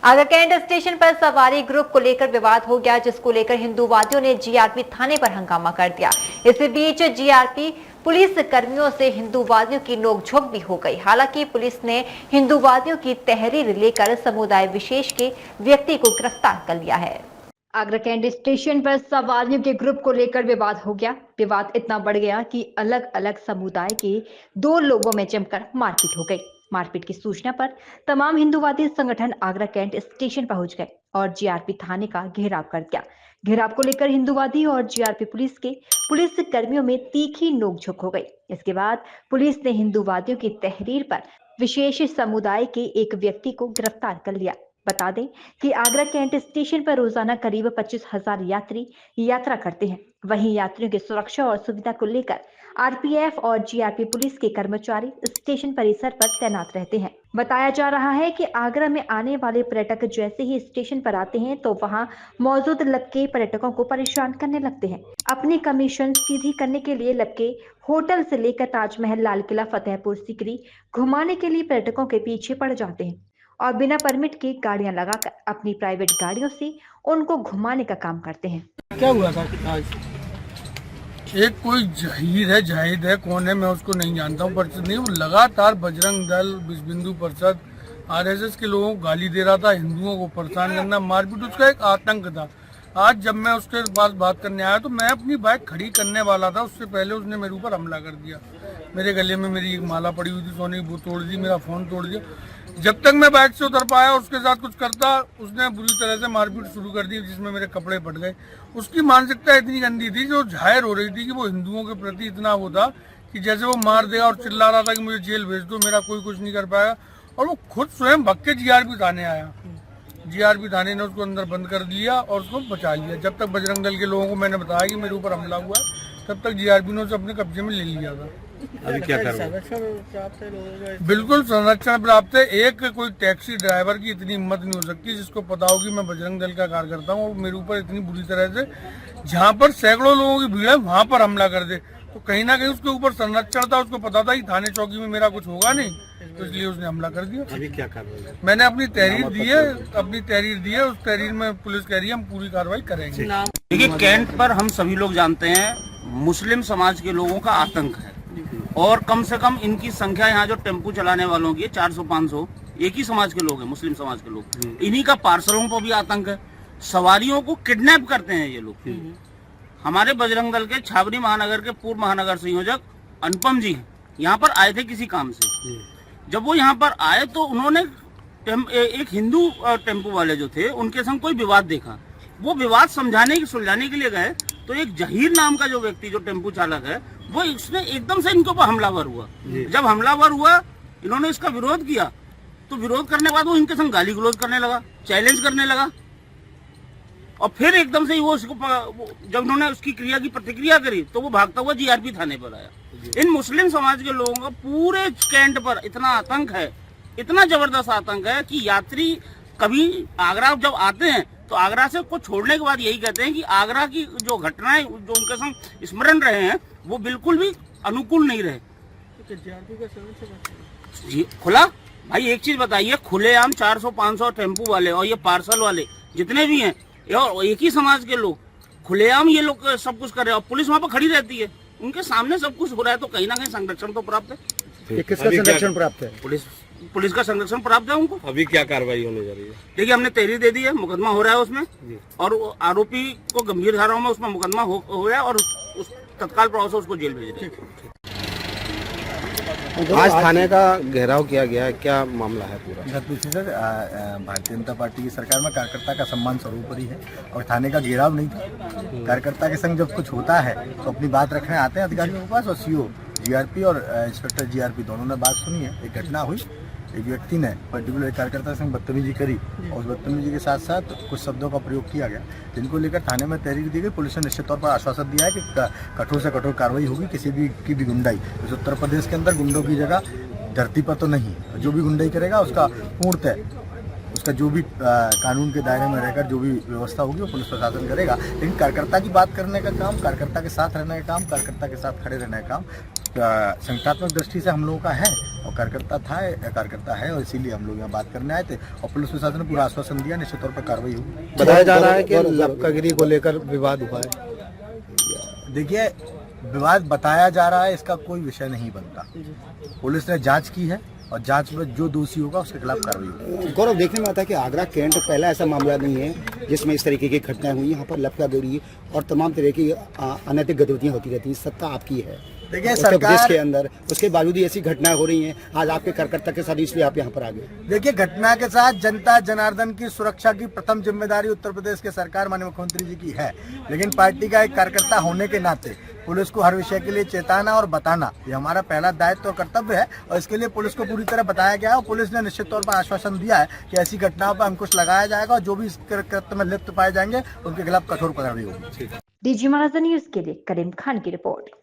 Agra cantt station पर सवारी group को लेकर विवाद हो गया, जिसको लेकर हिंदूवादियों ने जीआरपी थाने पर हंगामा कर दिया। इसी बीच जीआरपी पुलिस कर्मियों से हिंदूवादियों की नोकझोंक भी हो गई। हालांकि पुलिस ने हिंदूवादियों की तहरीर लेकर समुदाय विशेष के व्यक्ति को गिरफ्तार कर लिया है। आगरा कैंट स्टेशन पर सवारियों के ग्रुप को लेकर विवाद हो गया। विवाद इतना बढ़ गया कि अलग अलग समुदाय के दो लोगों में जमकर मारपीट हो गई। मारपीट की सूचना पर तमाम हिंदूवादी संगठन आगरा कैंट स्टेशन पहुंच गए और जीआरपी थाने का घेराव कर दिया। घेराव को लेकर हिंदूवादी और जीआरपी पुलिस कर्मियों में तीखी नोकझोंक हो गई। इसके बाद पुलिस ने हिंदूवादियों की तहरीर पर विशेष समुदाय के एक व्यक्ति को गिरफ्तार कर लिया। बता दें कि आगरा कैंट स्टेशन पर रोजाना करीब 25,000 यात्री यात्रा करते हैं। वहीं यात्रियों की सुरक्षा और सुविधा को लेकर आरपीएफ और जीआरपी पुलिस के कर्मचारी स्टेशन परिसर पर तैनात रहते हैं। बताया जा रहा है कि आगरा में आने वाले पर्यटक जैसे ही स्टेशन पर आते हैं तो वहां मौजूद लपके पर्यटकों को परेशान करने लगते हैं। अपनी कमीशन सीधी करने के लिए लपके होटल से लेकर ताजमहल, लाल किला, फतेहपुर सीकरी घुमाने के लिए पर्यटकों के पीछे पड़ जाते हैं और बिना परमिट की गाड़ियां लगाकर अपनी प्राइवेट गाड़ियों से उनको घुमाने का काम करते हैं। क्या हुआ था आज? एक कोई जाहिद है, कौन है मैं उसको नहीं जानता हूँ, पर नहीं वो लगातार बजरंग दल, विश्व हिंदू परिषद, आरएसएस के लोगों को गाली दे रहा था, हिंदुओं को परेशान करना, मारपीट, उसका एक आतंक था। आज जब मैं उसके पास बात करने आया तो मैं अपनी बाइक खड़ी करने वाला था, उससे पहले उसने मेरे ऊपर हमला कर दिया। मेरे गले में मेरी एक माला पड़ी हुई थी सोने की, वो तोड़ दी, मेरा फोन तोड़ दिया। जब तक मैं बाइक से उतर पाया उसके साथ कुछ करता, उसने बुरी तरह से मारपीट शुरू कर दी, जिसमें मेरे कपड़े फट गए। उसकी मानसिकता इतनी गंदी थी, जो जाहिर हो रही थी कि वो हिंदुओं के प्रति इतना वो था कि जैसे वो मार देगा, और चिल्ला रहा था कि मुझे जेल भेज दो, मेरा कोई कुछ नहीं कर पाएगा। और वो खुद स्वयं भग के जीआरपी थाने आया। जीआरपी थाने ने उसको अंदर बंद कर दिया और उसको बचा लिया। जब तक बजरंग दल के लोगों को मैंने बताया कि मेरे ऊपर हमला हुआ है, तब तक जीआरपी ने उसे अपने कब्जे में ले लिया था। अभी क्या कर रहे हैं? बिल्कुल संरक्षण प्राप्त है। एक कोई टैक्सी ड्राइवर की इतनी हिम्मत नहीं हो सकती जिसको पता हो कि मैं बजरंग दल का कार्यकर्ता हूँ और मेरे ऊपर इतनी बुरी तरह से, जहाँ पर सैकड़ों लोगों की भीड़ है, वहाँ पर हमला कर दे। तो कहीं ना कहीं उसके ऊपर संरक्षण था, उसको पता था कि थाने चौकी में मेरा कुछ होगा नहीं, तो इसलिए उसने हमला कर दिया। अभी क्या कर रहे हैं? मैंने अपनी तहरीर दी है, उस तहरीर में पुलिस कह रही है हम पूरी कार्रवाई करेंगे। देखिए, कैंट पर हम सभी लोग जानते हैं मुस्लिम समाज के लोगों का आतंक है, और कम से कम इनकी संख्या यहाँ जो टेम्पू चलाने वालों की 400-500 एक ही समाज के लोग हैं, मुस्लिम समाज के लोग। इन्हीं का पार्सलों पर भी आतंक है, सवारियों को किडनैप करते हैं ये लोग। हमारे बजरंग दल के छावनी महानगर के पूर्व महानगर संयोजक अनुपम जी यहाँ पर आए थे किसी काम से। जब वो यहाँ पर आए तो उन्होंने एक हिंदू टेम्पू वाले जो थे उनके संग कोई विवाद देखा। वो विवाद सुलझाने के लिए गए तो एक जहीर नाम का जो व्यक्ति, जो टेम्पू चालक है, वो इसने एकदम से इनके ऊपर हमलावर हुआ। जब हमलावर हुआ, इन्होंने इसका विरोध किया, तो विरोध करने के बाद वो इनके संग गाली गलौज करने लगा, चैलेंज करने लगा, और फिर एकदम से वो जब उन्होंने उसकी क्रिया की प्रतिक्रिया करी तो वो भागता हुआ जीआरपी थाने पर आया। इन मुस्लिम समाज के लोगों का पूरे कैंट पर इतना आतंक है, इतना जबरदस्त आतंक है कि यात्री कभी आगरा जब आते हैं तो आगरा से को छोड़ने के बाद यही कहते हैं कि आगरा की जो घटनाएं जो उनके संग स्मरण रहे हैं वो बिल्कुल भी अनुकूल नहीं रहे। जी खुला भाई, एक चीज बताइए, खुलेआम 400-500 टेम्पू वाले और ये पार्सल वाले जितने भी हैं, और एक ही समाज के लोग खुलेआम ये लोग सब कुछ कर रहे हैं, और पुलिस वहाँ पर खड़ी रहती है, उनके सामने सब कुछ हो रहा है, तो कहीं ना कहीं संरक्षण तो प्राप्त है। किसका संरक्षण प्राप्त है? पुलिस का संरक्षण प्राप्त है उनको। अभी क्या कार्रवाई होने जा रही है? देखिए, हमने तहरीर दे दी है, मुकदमा हो रहा है उसमें, और आरोपी को गंभीर धाराओं में उसमें मुकदमा हो रहा है, और उस तत्काल प्रभाव से उसको जेल भेज रहे हैं। आज थाने का घेराव किया गया है, क्या मामला है पूरा? सर पीछे सर भारतीय जनता पार्टी की सरकार में कार्यकर्ता का सम्मान सर्वोपरि है, और थाने का घेराव नहीं था। कार्यकर्ता के संग जब कुछ होता है तो अपनी बात रखने आते हैं अधिकारियों के पास, और सीओ जीआरपी और इंस्पेक्टर जीआरपी दोनों ने बात सुनी है। एक घटना हुई, एक व्यक्ति ने पर्टिकुलर कार्यकर्ता संग बदतमीजी करी, और उस बदतमीजी के साथ साथ कुछ शब्दों का प्रयोग किया गया, जिनको लेकर थाने में तहरीर दी गई। पुलिस ने निश्चित तौर पर आश्वासन दिया है कि कठोर से कठोर कार्रवाई होगी। किसी भी की भी गुंडाई, इस उत्तर प्रदेश के अंदर गुंडों की जगह धरती पर तो नहीं, जो भी गुंडाई करेगा उसका पूर्णतः उसका जो भी कानून के दायरे में रहकर जो भी व्यवस्था होगी वो पुलिस प्रशासन करेगा। लेकिन कार्यकर्ता की बात करने का काम, कार्यकर्ता के साथ रहने का काम, कार्यकर्ता के साथ खड़े रहने का काम संगठनात्मक दृष्टि से हम लोगों का है और कार्यकर्ता है और इसीलिए हम लोग यहाँ बात करने आए थे और पुलिस प्रशासन ने पूरा आश्वासन दिया, निश्चित तौर पर कार्रवाई होगी। बताया जा रहा है कि लपकागिरी को लेकर विवाद हुआ है। देखिए, विवाद बताया जा रहा है, इसका कोई विषय नहीं बनता। पुलिस ने जांच की है और जांच में जो दोषी होगा उसके खिलाफ कार्रवाई होगी। गौरव, देखने में आता है कि आगरा कैंट पहला ऐसा मामला नहीं है जिसमें इस तरीके की घटनाएं हुई। यहाँ पर लपकागिरी और तमाम तरह की अनैतिक गतिविधियां होती रहती हैं। सत्ता आपकी है, देखिए उत्तर प्रदेश सरकार के अंदर, उसके बावजूद ऐसी घटनाएं हो रही हैं। आज आपके कार्यकर्ता के साथ, इसलिए आप यहाँ पर आ गए। देखिए, घटना के साथ जनता जनार्दन की सुरक्षा की प्रथम जिम्मेदारी उत्तर प्रदेश के सरकार माननीय मुख्यमंत्री जी की है, लेकिन पार्टी का एक कार्यकर्ता होने के नाते पुलिस को हर विषय के लिए चेताना और बताना ये हमारा पहला दायित्व और कर्तव्य है और इसके लिए पुलिस को पूरी तरह बताया गया है और पुलिस ने निश्चित तौर पर आश्वासन दिया है कि ऐसी घटनाओं पर अंकुश लगाया जाएगा और जो भी इस कृत्य में लिप्त पाए जाएंगे उनके खिलाफ कठोर कार्रवाई होगी। डीजी महाराजा न्यूज के लिए करीम खान की रिपोर्ट।